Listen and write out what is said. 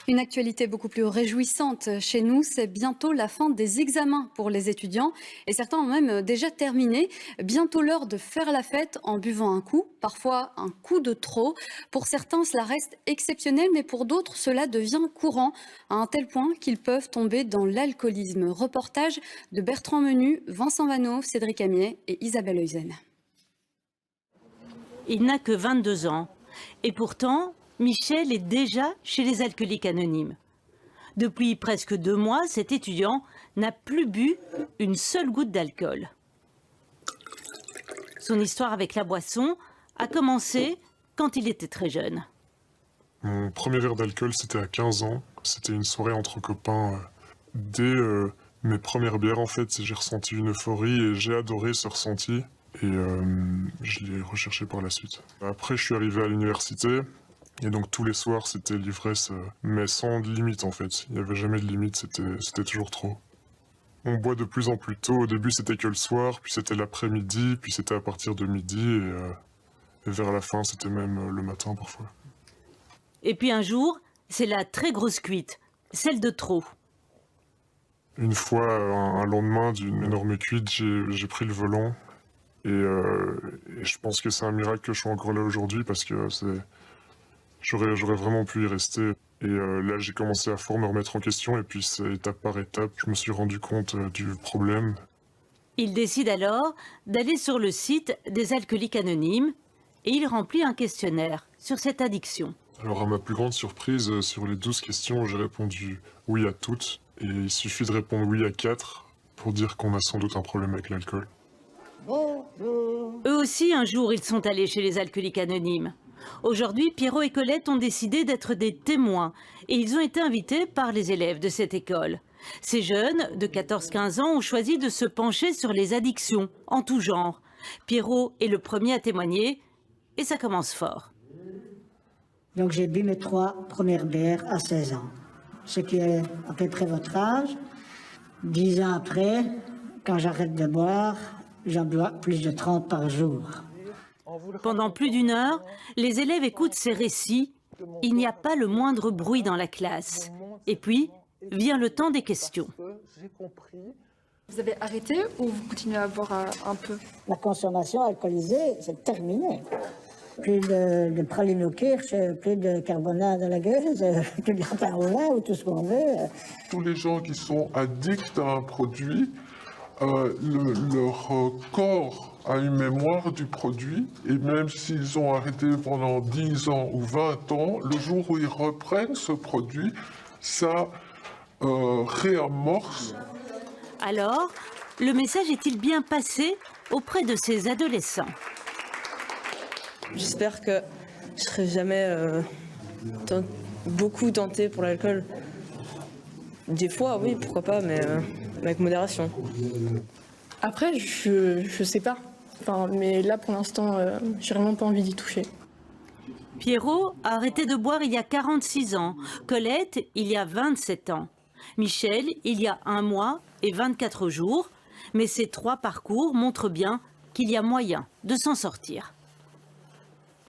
Une actualité beaucoup plus réjouissante chez nous, c'est bientôt la fin des examens pour les étudiants et certains ont même déjà terminé. Bientôt l'heure de faire la fête en buvant un coup, parfois un coup de trop. Pour certains, cela reste exceptionnel, mais pour d'autres, cela devient courant à un tel point qu'ils peuvent tomber dans l'alcoolisme. Reportage de Bertrand Menu, Vincent Vanneau, Cédric Amiet et Isabelle Heusen. Il n'a que 22 ans et pourtant, Michel est déjà chez les alcooliques anonymes. Depuis presque 2 mois, cet étudiant n'a plus bu une seule goutte d'alcool. Son histoire avec la boisson a commencé quand il était très jeune. Mon premier verre d'alcool, c'était à 15 ans. C'était une soirée entre copains. Dès mes premières bières, en fait, j'ai ressenti une euphorie et j'ai adoré ce ressenti. Et je l'ai recherché par la suite. Après, je suis arrivé à l'université. Et donc tous les soirs, c'était l'ivresse, mais sans limite en fait. Il n'y avait jamais de limite, c'était toujours trop. On boit de plus en plus tôt. Au début, c'était que le soir, puis c'était l'après-midi, puis c'était à partir de midi, et vers la fin, c'était même le matin parfois. Et puis un jour, c'est la très grosse cuite, celle de trop. Une fois, un lendemain d'une énorme cuite, j'ai pris le volant. Et je pense que c'est un miracle que je sois encore là aujourd'hui, parce que j'aurais vraiment pu y rester. Et là, j'ai commencé à fort me remettre en question, et puis étape par étape, je me suis rendu compte du problème. Il décide alors d'aller sur le site des alcooliques anonymes et il remplit un questionnaire sur cette addiction. Alors à ma plus grande surprise, sur les 12 questions, j'ai répondu oui à toutes. Et il suffit de répondre oui à 4 pour dire qu'on a sans doute un problème avec l'alcool. Eux aussi, un jour, ils sont allés chez les alcooliques anonymes. Aujourd'hui, Pierrot et Colette ont décidé d'être des témoins et ils ont été invités par les élèves de cette école. Ces jeunes, de 14-15 ans, ont choisi de se pencher sur les addictions, en tout genre. Pierrot est le premier à témoigner et ça commence fort. Donc j'ai bu mes 3 premières bières à 16 ans, ce qui est à peu près votre âge. 10 ans après, quand j'arrête de boire, j'en bois plus de 30 par jour. Pendant plus d'1 heure, les élèves écoutent ces récits. Il n'y a pas le moindre bruit dans la classe. Et puis, vient le temps des questions. Vous avez arrêté ou vous continuez à boire un peu? La consommation alcoolisée, c'est terminé. Plus de pralines au kirsch, plus de carbonade à la gueule, plus de lapin au vin ou tout ce qu'on veut. Tous les gens qui sont addicts à un produit, leur corps a une mémoire du produit, et même s'ils ont arrêté pendant 10 ans ou 20 ans, le jour où ils reprennent ce produit, ça réamorce. Alors, le message est-il bien passé auprès de ces adolescents? J'espère que je serai jamais beaucoup tentée pour l'alcool. Des fois, oui, pourquoi pas, mais avec modération. Après, je sais pas. Enfin, mais là, pour l'instant, j'ai vraiment pas envie d'y toucher. Pierrot a arrêté de boire il y a 46 ans. Colette, il y a 27 ans. Michel, il y a 1 mois et 24 jours. Mais ces 3 parcours montrent bien qu'il y a moyen de s'en sortir.